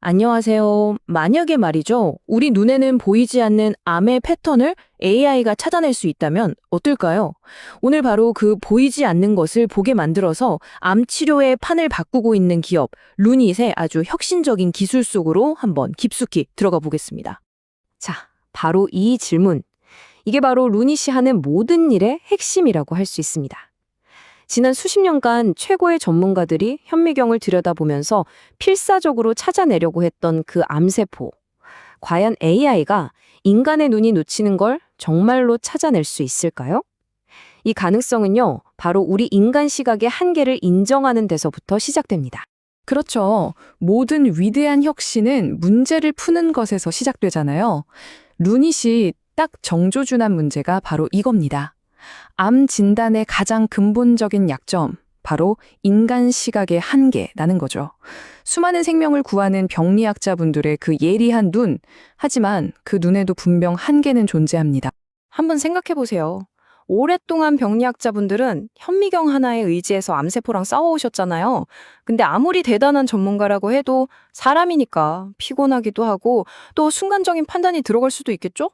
안녕하세요. 만약에 말이죠. 우리 눈에는 보이지 않는 암의 패턴을 AI가 찾아낼 수 있다면 어떨까요? 오늘 바로 그 보이지 않는 것을 보게 만들어서 암 치료의 판을 바꾸고 있는 기업 루닛의 아주 혁신적인 기술 속으로 한번 깊숙이 들어가 보겠습니다. 자, 바로 이 질문. 이게 바로 루닛이 하는 모든 일의 핵심이라고 할 수 있습니다. 지난 수십 년간 최고의 전문가들이 현미경을 들여다보면서 필사적으로 찾아내려고 했던 그 암세포. 과연 AI가 인간의 눈이 놓치는 걸 정말로 찾아낼 수 있을까요? 이 가능성은요, 바로 우리 인간 시각의 한계를 인정하는 데서부터 시작됩니다. 그렇죠. 모든 위대한 혁신은 문제를 푸는 것에서 시작되잖아요. 루닛이 딱 정조준한 문제가 바로 이겁니다. 암 진단의 가장 근본적인 약점, 바로 인간 시각의 한계라는 거죠. 수많은 생명을 구하는 병리학자분들의 그 예리한 눈, 하지만 그 눈에도 분명 한계는 존재합니다. 한번 생각해 보세요. 오랫동안 병리학자분들은 현미경 하나에 의지해서 암세포랑 싸워오셨잖아요. 근데 아무리 대단한 전문가라고 해도 사람이니까 피곤하기도 하고 또 순간적인 판단이 들어갈 수도 있겠죠?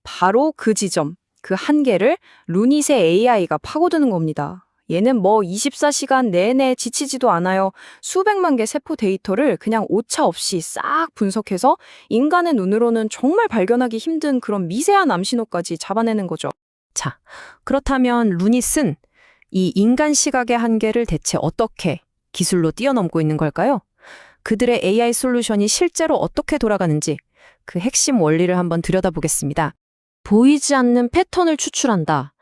바로 그 지점, 그 한계를 루닛의 AI가 파고드는 겁니다. 얘는 24시간 내내 지치지도 않아요. 수백만 개 세포 데이터를 그냥 오차 없이 싹 분석해서 인간의 눈으로는 정말 발견하기 힘든 그런 미세한 암 신호까지 잡아내는 거죠. 자, 그렇다면 루닛은 이 인간 시각의 한계를 대체 어떻게 기술로 뛰어넘고 있는 걸까요? 그들의 AI 솔루션이 실제로 어떻게 돌아가는지 그 핵심 원리를 한번 들여다보겠습니다. 보이지 않는 패턴을 추출한다.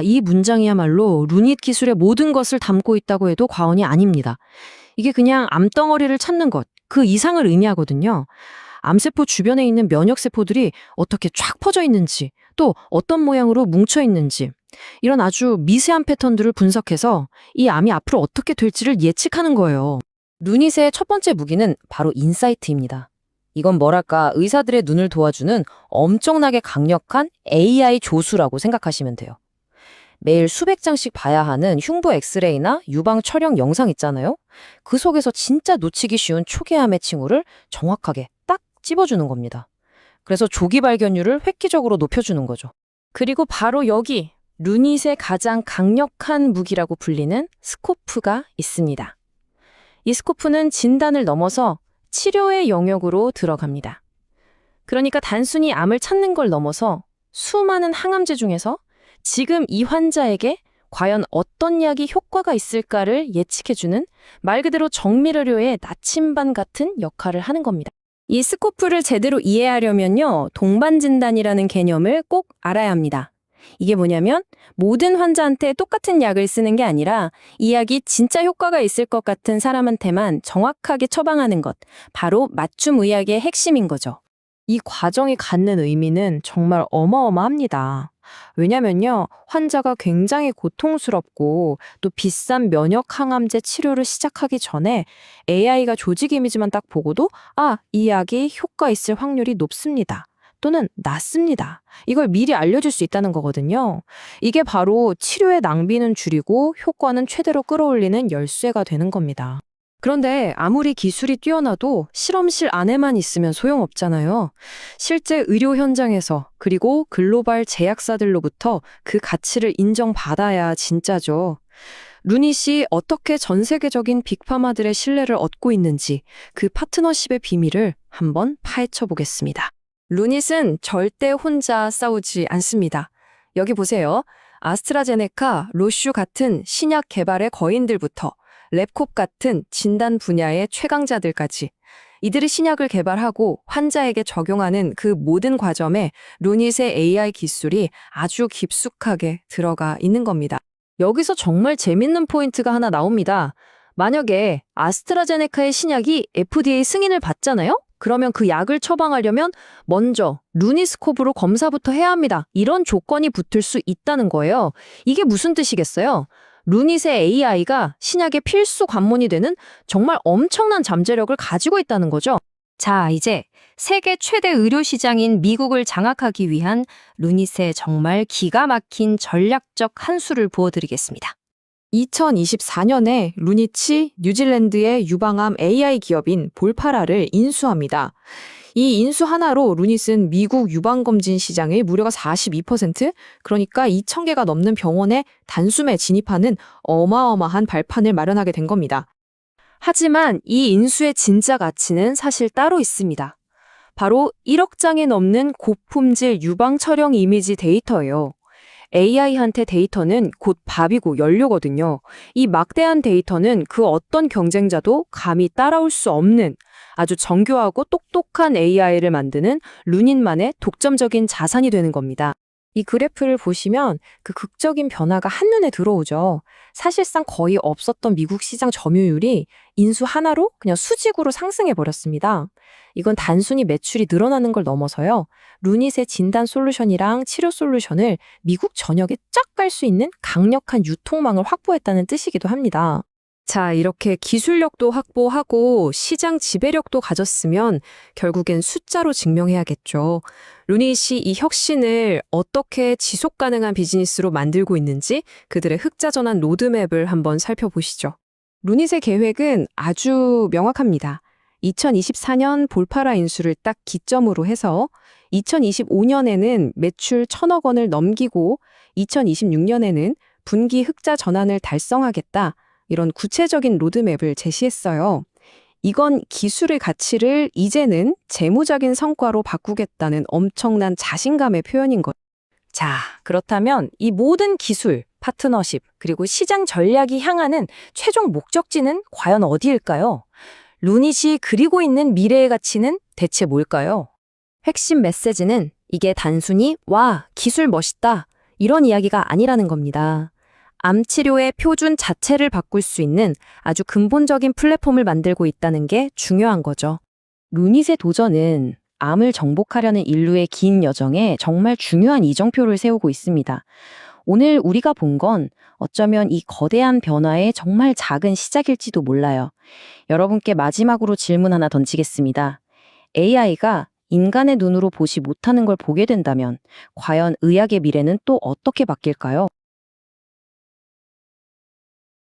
이 문장이야말로 루닛 기술의 모든 것을 담고 있다고 해도 과언이 아닙니다. 이게 그냥 암덩어리를 찾는 것, 그 이상을 의미하거든요. 암세포 주변에 있는 면역세포들이 어떻게 쫙 퍼져 있는지, 또 어떤 모양으로 뭉쳐 있는지, 이런 아주 미세한 패턴들을 분석해서 이 암이 앞으로 어떻게 될지를 예측하는 거예요. 루닛의 첫 번째 무기는 바로 인사이트입니다. 이건 뭐랄까 의사들의 눈을 도와주는 엄청나게 강력한 AI 조수라고 생각하시면 돼요. 매일 수백 장씩 봐야 하는 흉부 엑스레이나 유방 촬영 영상 있잖아요. 그 속에서 진짜 놓치기 쉬운 초기암의 징후를 정확하게 딱 찝어주는 겁니다. 그래서 조기 발견율을 획기적으로 높여주는 거죠. 그리고 바로 여기 루닛의 가장 강력한 무기라고 불리는 스코프가 있습니다. 이 스코프는 진단을 넘어서 치료의 영역으로 들어갑니다. 그러니까 단순히 암을 찾는 걸 넘어서 수많은 항암제 중에서 지금 이 환자에게 과연 어떤 약이 효과가 있을까를 예측해주는 말 그대로 정밀의료의 나침반 같은 역할을 하는 겁니다. 이 스코프를 제대로 이해하려면요, 동반진단이라는 개념을 꼭 알아야 합니다. 이게 뭐냐면 모든 환자한테 똑같은 약을 쓰는 게 아니라 이 약이 진짜 효과가 있을 것 같은 사람한테만 정확하게 처방하는 것, 바로 맞춤 의학의 핵심인 거죠. 이 과정이 갖는 의미는 정말 어마어마합니다. 왜냐면요, 환자가 굉장히 고통스럽고 또 비싼 면역 항암제 치료를 시작하기 전에 AI가 조직 이미지만 딱 보고도 이 약이 효과 있을 확률이 높습니다. 또는 낮습니다. 이걸 미리 알려줄 수 있다는 거거든요. 이게 바로 치료의 낭비는 줄이고 효과는 최대로 끌어올리는 열쇠가 되는 겁니다. 그런데 아무리 기술이 뛰어나도 실험실 안에만 있으면 소용없잖아요. 실제 의료 현장에서 그리고 글로벌 제약사들로부터 그 가치를 인정받아야 진짜죠. 루닛이 어떻게 전 세계적인 빅파마들의 신뢰를 얻고 있는지 그 파트너십의 비밀을 한번 파헤쳐 보겠습니다. 루닛은 절대 혼자 싸우지 않습니다. 여기 보세요. 아스트라제네카, 로슈 같은 신약 개발의 거인들부터 랩콥 같은 진단 분야의 최강자들까지 이들이 신약을 개발하고 환자에게 적용하는 그 모든 과정에 루닛의 AI 기술이 아주 깊숙하게 들어가 있는 겁니다. 여기서 정말 재밌는 포인트가 하나 나옵니다. 만약에 아스트라제네카의 신약이 FDA 승인을 받잖아요? 그러면 그 약을 처방하려면 먼저 루닛스코프로 검사부터 해야 합니다. 이런 조건이 붙을 수 있다는 거예요. 이게 무슨 뜻이겠어요? 루닛의 AI가 신약의 필수 관문이 되는 정말 엄청난 잠재력을 가지고 있다는 거죠. 자, 이제 세계 최대 의료 시장인 미국을 장악하기 위한 루닛의 정말 기가 막힌 전략적 한 수를 보여드리겠습니다. 2024년에 루니치 뉴질랜드의 유방암 AI 기업인 볼파라를 인수합니다. 이 인수 하나로 루닛은 미국 유방검진 시장의 무려가 42%, 그러니까 2,000개가 넘는 병원에 단숨에 진입하는 어마어마한 발판을 마련하게 된 겁니다. 하지만 이 인수의 진짜 가치는 사실 따로 있습니다. 바로 1억 장이 넘는 고품질 유방 촬영 이미지 데이터예요. AI한테 데이터는 곧 밥이고 연료거든요. 이 막대한 데이터는 그 어떤 경쟁자도 감히 따라올 수 없는 아주 정교하고 똑똑한 AI를 만드는 루닛만의 독점적인 자산이 되는 겁니다. 이 그래프를 보시면 그 극적인 변화가 한눈에 들어오죠. 사실상 거의 없었던 미국 시장 점유율이 인수 하나로 그냥 수직으로 상승해 버렸습니다. 이건 단순히 매출이 늘어나는 걸 넘어서요. 루닛의 진단 솔루션이랑 치료 솔루션을 미국 전역에 쫙 갈 수 있는 강력한 유통망을 확보했다는 뜻이기도 합니다. 자, 이렇게 기술력도 확보하고 시장 지배력도 가졌으면 결국엔 숫자로 증명해야겠죠. 루닛이 이 혁신을 어떻게 지속 가능한 비즈니스로 만들고 있는지 그들의 흑자전환 로드맵을 한번 살펴보시죠. 루닛의 계획은 아주 명확합니다. 2024년 볼파라 인수를 딱 기점으로 해서 2025년에는 매출 1,000억 원을 넘기고 2026년에는 분기 흑자 전환을 달성하겠다. 이런 구체적인 로드맵을 제시했어요. 이건 기술의 가치를 이제는 재무적인 성과로 바꾸겠다는 엄청난 자신감의 표현인 것. 자, 그렇다면 이 모든 기술, 파트너십, 그리고 시장 전략이 향하는 최종 목적지는 과연 어디일까요? 루닛이 그리고 있는 미래의 가치는 대체 뭘까요? 핵심 메시지는 이게 단순히 와, 기술 멋있다 이런 이야기가 아니라는 겁니다. 암 치료의 표준 자체를 바꿀 수 있는 아주 근본적인 플랫폼을 만들고 있다는 게 중요한 거죠. 루닛의 도전은 암을 정복하려는 인류의 긴 여정에 정말 중요한 이정표를 세우고 있습니다. 오늘 우리가 본 건 어쩌면 이 거대한 변화의 정말 작은 시작일지도 몰라요. 여러분께 마지막으로 질문 하나 던지겠습니다. AI가 인간의 눈으로 보지 못하는 걸 보게 된다면 과연 의학의 미래는 또 어떻게 바뀔까요?